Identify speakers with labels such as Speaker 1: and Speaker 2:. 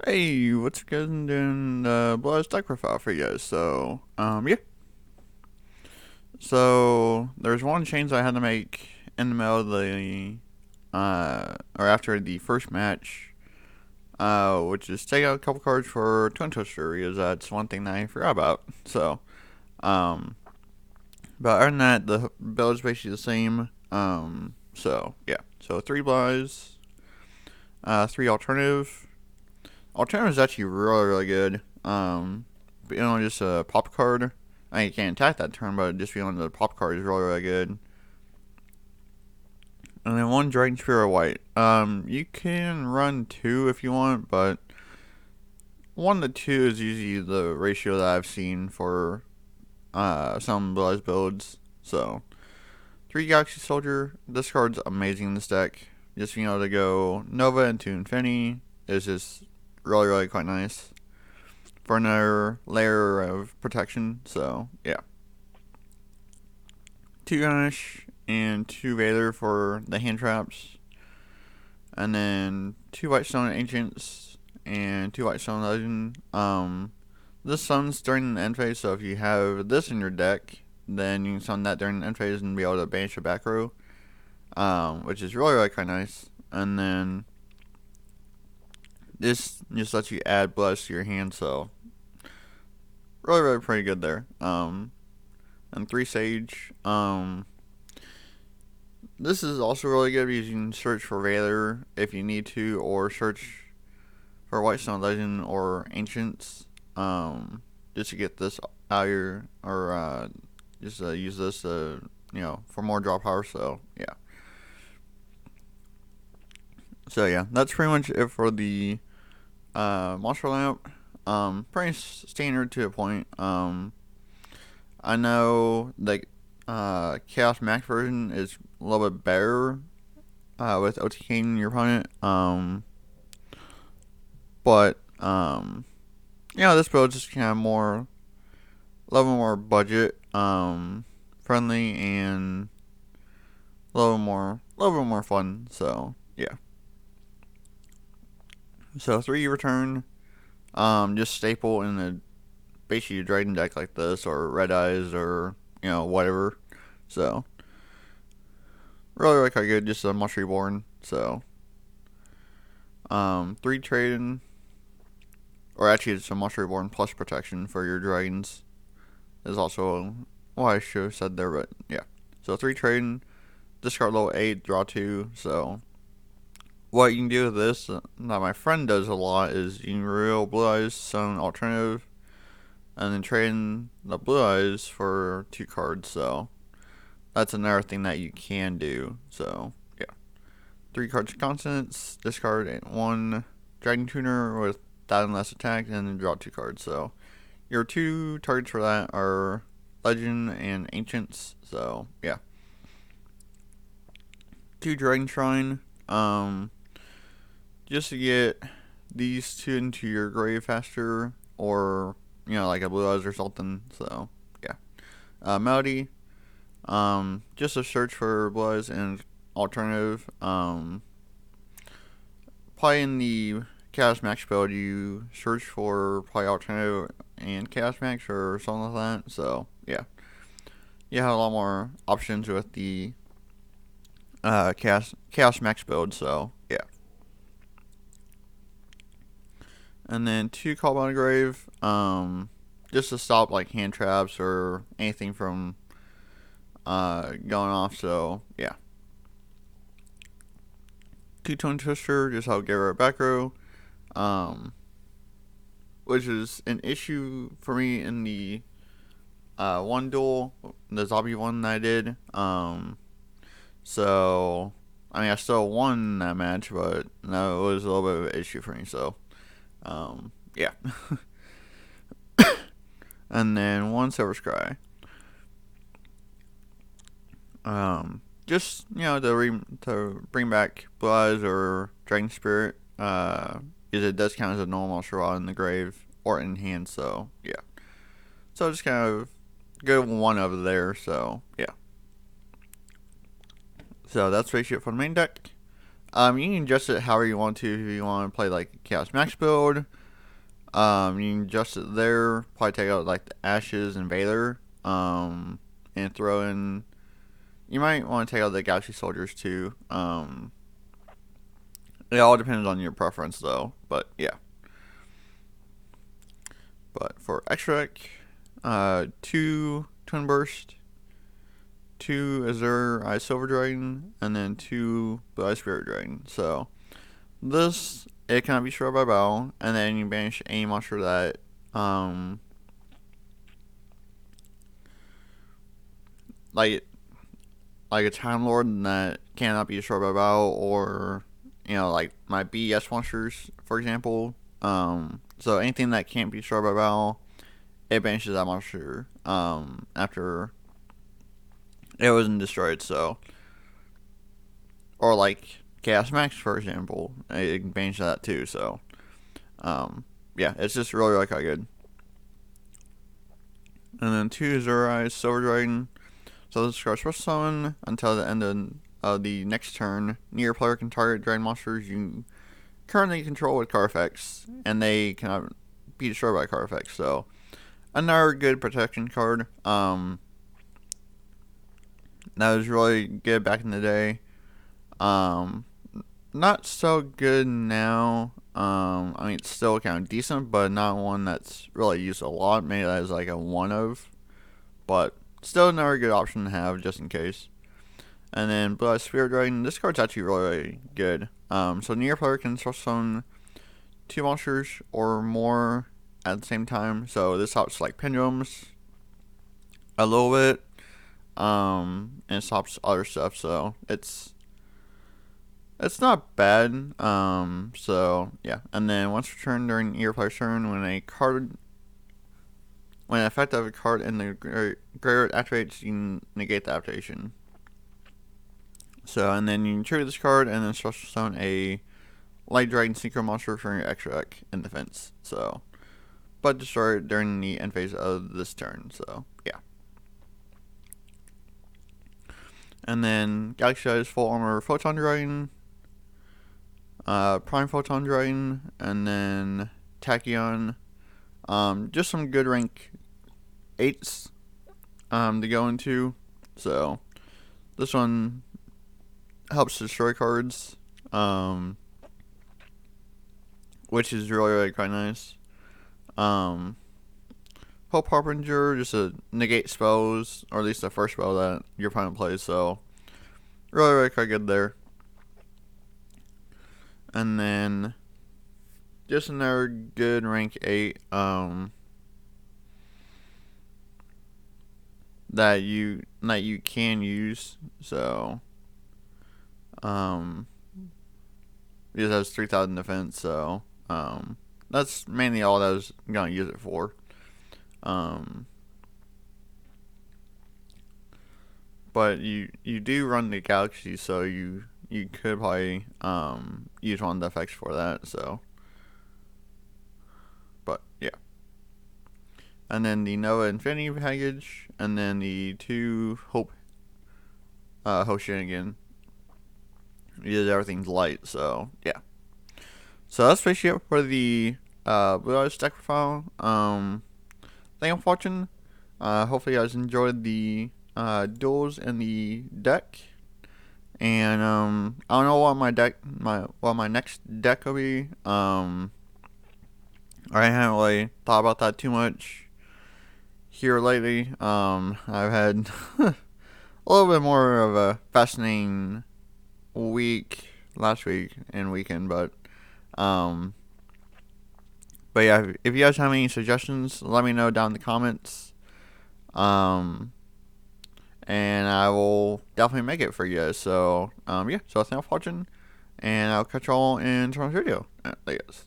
Speaker 1: Hey, what's good doing Bloods deck profile for you guys? Yeah. So there's one change I had to make in the middle of the or after the first match, which is take out a couple cards for Twin Twister because that's one thing that I forgot about. Um but other than that the build is basically the same. Yeah. So three Bloods, three alternative. Alternative is actually really good. But, just a pop card. I mean, you can't attack that turn, but just feeling the pop card is really good. And then one Dragon Spear White. You can run two if you want, but 1 to 2 is usually the ratio that I've seen for some Bloods builds. So, 3 Galaxy Soldier. This card's amazing in this deck. Just being able to go Nova into Infinity is just really quite nice for another layer of protection. So yeah, 2 Ganesh and 2 Vader for the hand traps, and then 2 Whitestone Ancients and 2 Whitestone Legend. This summons during the end phase, so if you have this in your deck, then you can summon that during the end phase and be able to banish a back row, which is really kind of nice. And then this just lets you add bless to your hand, so really pretty good there. And 3 Sage. This is also really good because you can search for Vader if you need to, or search for Whitestone Legend or Ancients, just to get this out here, or just use this, for more draw power. So yeah. So yeah, that's pretty much it for the monster lamp. Pretty standard to a point. I know that Chaos Max version is a little bit better with OTKing your opponent. But this build is just kind of a little more budget friendly and a little bit more fun. So yeah. So 3 return, just staple in a basically a Dragon deck like this, or Red Eyes, or whatever. So really quite good. Just a Mush Reborn. So 3 trading, or actually it's a Mush Reborn plus protection for your dragons. Is also what I should have said there, but yeah. So 3 trading, discard level 8, draw 2. So what you can do with this, that my friend does a lot, is Yugioh Blue-Eyes, summon alternative, and then trading the Blue-Eyes for 2 cards. So that's another thing that you can do. So yeah, 3 cards consonants, discard 1 Dragon Tuner with that and less attack, and then draw 2 cards. So your 2 targets for that are Legend and Ancients. So yeah, 2 Dragon Shrine. Just to get these 2 into your grave faster, or like a Blue Eyes or something. So yeah, Melody. Just a search for Blue Eyes and alternative. Probably in the Chaos Max build, you search for probably alternative and Chaos Max or something like that. So yeah, you have a lot more options with the Chaos Max build. So yeah. And then 2 Call by the Grave, just to stop like hand traps or anything from going off. So yeah, 2 Twin Twister, just help get rid of back row, which is an issue for me in the one duel, the zombie one that I did. So I mean I still won that match, but no, it was a little bit of an issue for me. So yeah. And then 1 Silver Scry. Just to bring back Blue Eyes or Dragon Spirit, because it does count as a normal Shroud in the grave or in hand. So yeah, so just kind of good one over there. So yeah, so that's basically it for the main deck. You can adjust it however you want to. If you want to play like Chaos Max build, you can adjust it there. Probably take out like the Ashes and Vader, and throw in. You might want to take out the Galaxy Soldiers too. It all depends on your preference though. But yeah. But for X-Rec, 2 Twin Burst, 2 Azure Eye Silver Dragon, and then 2 Blue-Eyes Spirit Dragon. So this, it cannot be destroyed by battle, and then you banish any monster that like a Time Lord that cannot be destroyed by battle, or like my BS monsters, for example. So anything that can't be destroyed by battle, it banishes that monster after it wasn't destroyed. So, or like Chaos Max, for example, it can banish that too. So, yeah, it's just really quite good. And then 2 Azure Eyes Silver Dragon. So this card special summon until the end of the next turn. Near player can target dragon monsters you currently control with card effects, and they cannot be destroyed by card effects. So another good protection card. That was really good back in the day. Not so good now. I mean, it's still kind of decent, but not one that's really used a lot. Maybe that is like a one of, but still another good option to have just in case. And then Blue-Eyes Spirit Dragon. This card's actually really good. So near player can summon 2 monsters or more at the same time. So this helps like pendulums a little bit, and it stops other stuff. So it's not bad. So yeah. And then once returned during your player's turn, when an effect of a card in the graveyard activates, you negate the activation. So, and then you can trigger this card and then special summon a Light Dragon Synchro monster for your extra deck in defense. So, but destroy it during the end phase of this turn. So, yeah. And then Galaxy Eyes Full Armor Photon Dragon, Prime Photon Dragon, and then Tachyon. Just some good rank 8s to go into. So, this one helps destroy cards, which is really quite nice. Hope Harbinger, just to negate spells, or at least the first spell that your opponent plays. So really quite good there. And then just another good rank 8 that you can use. So it has 3,000 defense, so that's mainly all that I was gonna use it for. But you do run the Galaxy, so you could probably use one of the effects for that. So, but yeah. And then the Nova Infinity package, and then the 2 Hope Shenanigan. Because everything's light, so yeah. So that's basically it for the Blue-Eyes deck profile. Thank you for watching. Hopefully you guys enjoyed the duels in the deck. And I don't know what my next deck will be. I haven't really thought about that too much here lately. I've had a little bit more of a fascinating week last week and weekend, but yeah, if you guys have any suggestions, let me know down in the comments, and I will definitely make it for you guys. So yeah, so thanks for watching, and I'll catch y'all in tomorrow's video. Thanks.